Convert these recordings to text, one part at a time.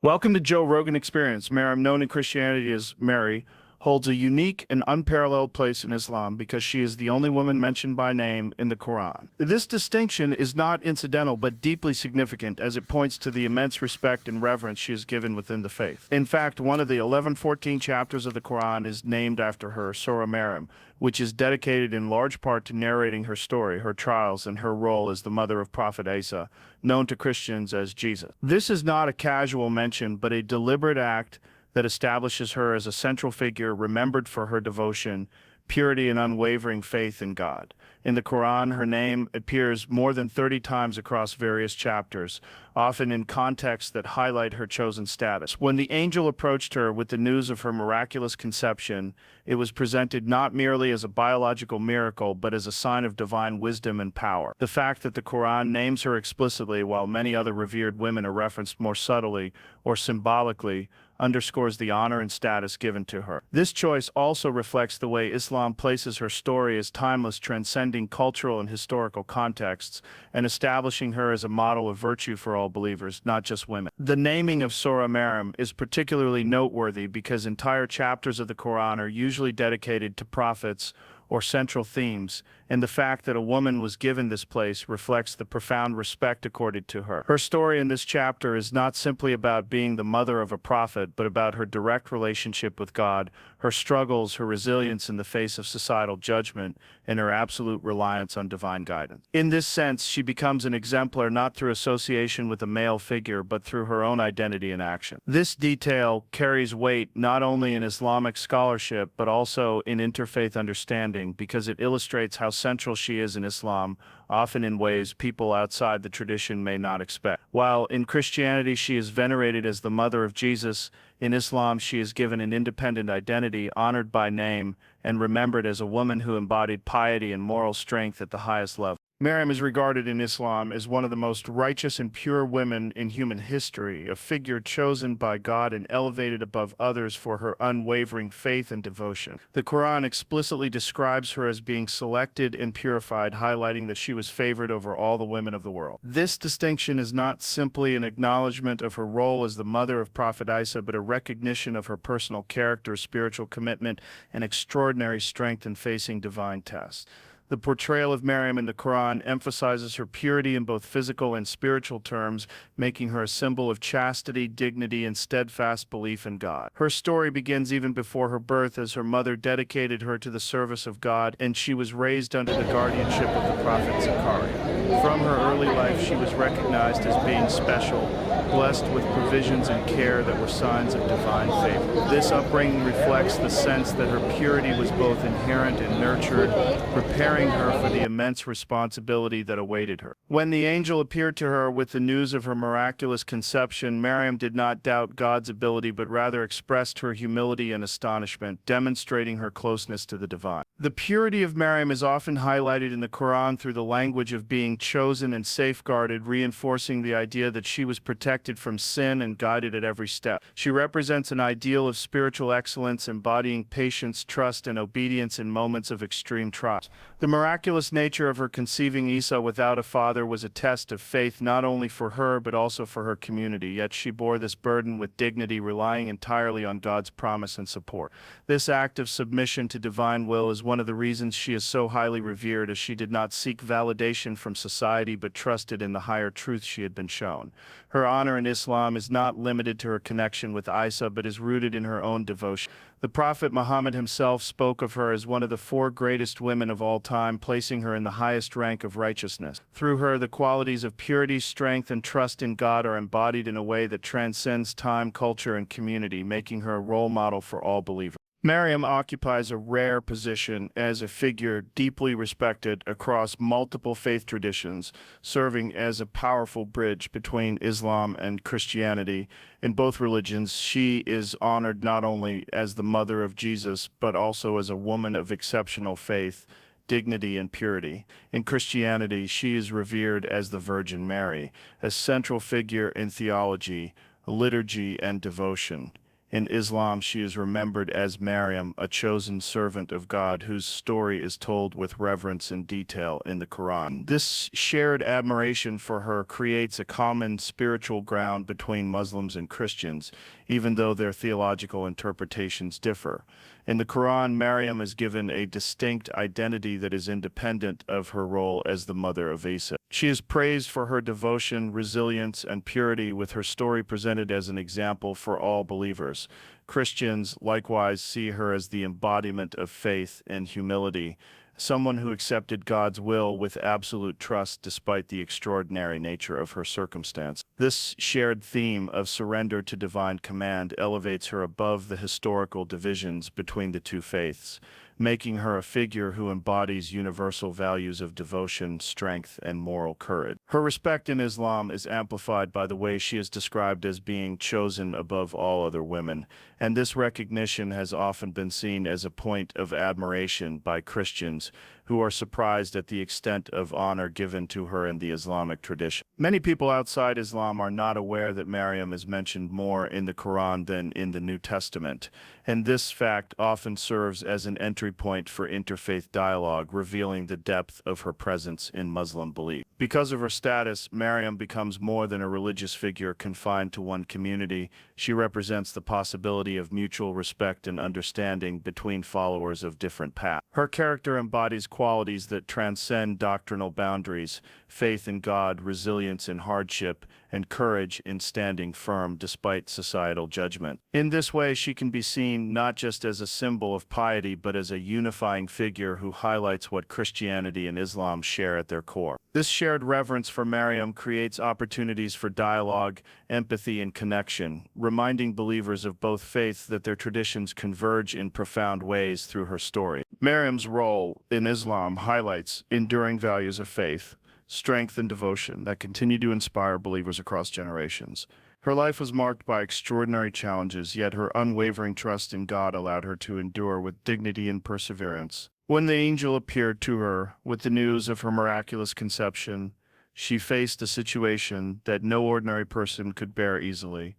Welcome to Joe Rogan Experience. Maryam, known in Christianity as Mary, holds a unique and unparalleled place in Islam because she is the only woman mentioned by name in the Qur'an. This distinction is not incidental but deeply significant as it points to the immense respect and reverence she is given within the faith. In fact, one of the 14 chapters of the Qur'an is named after her, Surah Maryam, which is dedicated in large part to narrating her story, her trials, and her role as the mother of Prophet Isa, known to Christians as Jesus. This is not a casual mention, but a deliberate act that establishes her as a central figure remembered for her devotion, purity, and unwavering faith in God. In the Quran, her name appears more than 30 times across various chapters, often in contexts that highlight her chosen status. When the angel approached her with the news of her miraculous conception, it was presented not merely as a biological miracle, but as a sign of divine wisdom and power. The fact that the Quran names her explicitly while many other revered women are referenced more subtly or symbolically underscores the honor and status given to her. This choice also reflects the way Islam places her story as timeless, transcending cultural and historical contexts, and establishing her as a model of virtue for all believers, not just women. The naming of Surah Maryam is particularly noteworthy because entire chapters of the Quran are usually dedicated to prophets or central themes, and the fact that a woman was given this place reflects the profound respect accorded to her. Her story in this chapter is not simply about being the mother of a prophet, but about her direct relationship with God, her struggles, her resilience in the face of societal judgment, and her absolute reliance on divine guidance. In this sense, she becomes an exemplar not through association with a male figure, but through her own identity and action. This detail carries weight not only in Islamic scholarship, but also in interfaith understanding, because it illustrates how central she is in Islam, often in ways people outside the tradition may not expect. While in Christianity she is venerated as the mother of Jesus, in Islam she is given an independent identity, honored by name, and remembered as a woman who embodied piety and moral strength at the highest level. Maryam is regarded in Islam as one of the most righteous and pure women in human history, a figure chosen by God and elevated above others for her unwavering faith and devotion. The Quran explicitly describes her as being selected and purified, highlighting that she was favored over all the women of the world. This distinction is not simply an acknowledgement of her role as the mother of Prophet Isa, but a recognition of her personal character, spiritual commitment, and extraordinary strength in facing divine tests. The portrayal of Maryam in the Quran emphasizes her purity in both physical and spiritual terms, making her a symbol of chastity, dignity, and steadfast belief in God. Her story begins even before her birth, as her mother dedicated her to the service of God, and she was raised under the guardianship of the prophet Zechariah. From her early life, she was recognized as being special, blessed with provisions and care that were signs of divine favor. This upbringing reflects the sense that her purity was both inherent and nurtured, preparing her for the immense responsibility that awaited her. When the angel appeared to her with the news of her miraculous conception, Maryam did not doubt God's ability, but rather expressed her humility and astonishment, demonstrating her closeness to the divine. The purity of Maryam is often highlighted in the Quran through the language of being chosen and safeguarded, reinforcing the idea that she was protected from sin and guided at every step. She represents an ideal of spiritual excellence, embodying patience, trust, and obedience in moments of extreme trial. The miraculous nature of her conceiving Isa without a father was a test of faith not only for her but also for her community, yet she bore this burden with dignity, relying entirely on God's promise and support. This act of submission to divine will is one of the reasons she is so highly revered, as she did not seek validation from society but trusted in the higher truth she had been shown. Her honor in Islam is not limited to her connection with Isa, but is rooted in her own devotion. The Prophet Muhammad himself spoke of her as one of the four greatest women of all time, placing her in the highest rank of righteousness. Through her, the qualities of purity, strength, and trust in God are embodied in a way that transcends time, culture, and community, making her a role model for all believers. Maryam occupies a rare position as a figure deeply respected across multiple faith traditions, serving as a powerful bridge between Islam and Christianity. In both religions, she is honored not only as the mother of Jesus, but also as a woman of exceptional faith, dignity, and purity. In Christianity, she is revered as the Virgin Mary, a central figure in theology, liturgy, and devotion. In Islam, she is remembered as Maryam, a chosen servant of God whose story is told with reverence and detail in the Quran. This shared admiration for her creates a common spiritual ground between Muslims and Christians, even though their theological interpretations differ. In the Quran, Maryam is given a distinct identity that is independent of her role as the mother of Isa. She is praised for her devotion, resilience, and purity, with her story presented as an example for all believers. Christians likewise see her as the embodiment of faith and humility, someone who accepted God's will with absolute trust despite the extraordinary nature of her circumstance. This shared theme of surrender to divine command elevates her above the historical divisions between the two faiths, making her a figure who embodies universal values of devotion, strength, and moral courage. Her respect in Islam is amplified by the way she is described as being chosen above all other women, and this recognition has often been seen as a point of admiration by Christians who are surprised at the extent of honor given to her in the Islamic tradition. Many people outside Islam are not aware that Maryam is mentioned more in the Quran than in the New Testament, and this fact often serves as an entry point for interfaith dialogue, revealing the depth of her presence in Muslim belief. Because of her status, Maryam becomes more than a religious figure confined to one community. She represents the possibility of mutual respect and understanding between followers of different paths. Her character embodies qualities that transcend doctrinal boundaries: faith in God, resilience in hardship, and courage in standing firm despite societal judgment. In this way, she can be seen not just as a symbol of piety, but as a unifying figure who highlights what Christianity and Islam share at their core. This shared reverence for Maryam creates opportunities for dialogue, empathy, and connection, reminding believers of both faiths that their traditions converge in profound ways through her story. Maryam's role in Islam highlights enduring values of faith, strength, and devotion that continue to inspire believers across generations. Her life was marked by extraordinary challenges, yet her unwavering trust in God allowed her to endure with dignity and perseverance. When the angel appeared to her with the news of her miraculous conception, she faced a situation that no ordinary person could bear easily.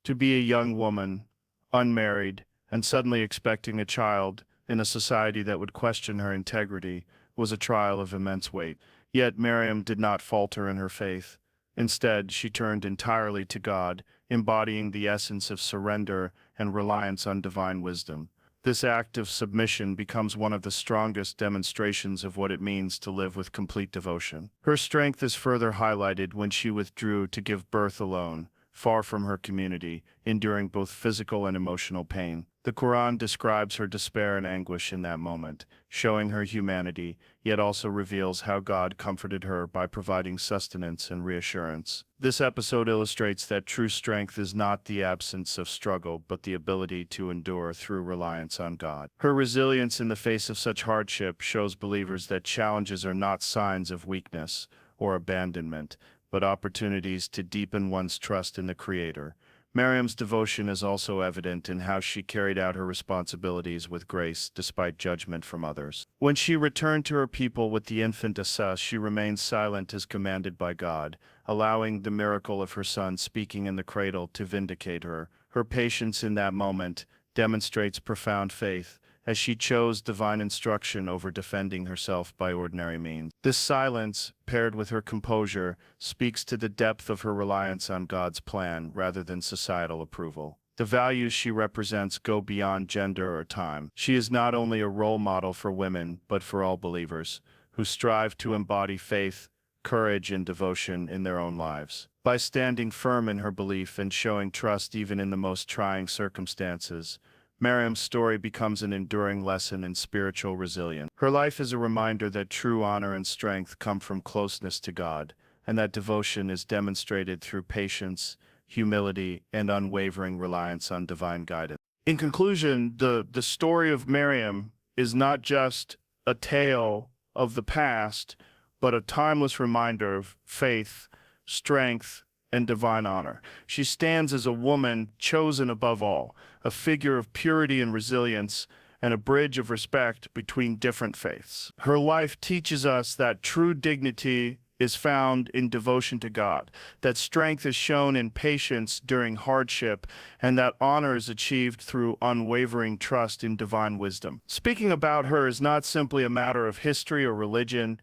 To be a young woman, unmarried, and suddenly expecting a child in a society that would question her integrity was a trial of immense weight. Yet Maryam did not falter in her faith. Instead, she turned entirely to God, embodying the essence of surrender and reliance on divine wisdom. This act of submission becomes one of the strongest demonstrations of what it means to live with complete devotion. Her strength is further highlighted when she withdrew to give birth alone, far from her community, enduring both physical and emotional pain. The Quran describes her despair and anguish in that moment, showing her humanity, yet also reveals how God comforted her by providing sustenance and reassurance. This episode illustrates that true strength is not the absence of struggle, but the ability to endure through reliance on God. Her resilience in the face of such hardship shows believers that challenges are not signs of weakness or abandonment, but opportunities to deepen one's trust in the Creator. Maryam's devotion is also evident in how she carried out her responsibilities with grace despite judgment from others. When she returned to her people with the infant Isa, she remained silent as commanded by God, allowing the miracle of her son speaking in the cradle to vindicate her. Her patience in that moment demonstrates profound faith, as she chose divine instruction over defending herself by ordinary means. This silence, paired with her composure, speaks to the depth of her reliance on God's plan rather than societal approval. The values she represents go beyond gender or time. She is not only a role model for women, but for all believers, who strive to embody faith, courage, and devotion in their own lives. By standing firm in her belief and showing trust even in the most trying circumstances, Maryam's story becomes an enduring lesson in spiritual resilience. Her life is a reminder that true honor and strength come from closeness to God, and that devotion is demonstrated through patience, humility, and unwavering reliance on divine guidance. In conclusion, the story of Maryam is not just a tale of the past, but a timeless reminder of faith, strength, and divine honor. She stands as a woman chosen above all, a figure of purity and resilience, and a bridge of respect between different faiths. Her life teaches us that true dignity is found in devotion to God, that strength is shown in patience during hardship, and that honor is achieved through unwavering trust in divine wisdom. Speaking about her is not simply a matter of history or religion.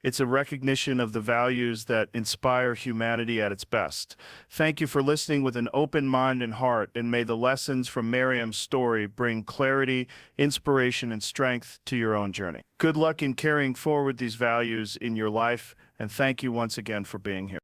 It's a recognition of the values that inspire humanity at its best. Thank you for listening with an open mind and heart, and may the lessons from Maryam's story bring clarity, inspiration, and strength to your own journey. Good luck in carrying forward these values in your life, and thank you once again for being here.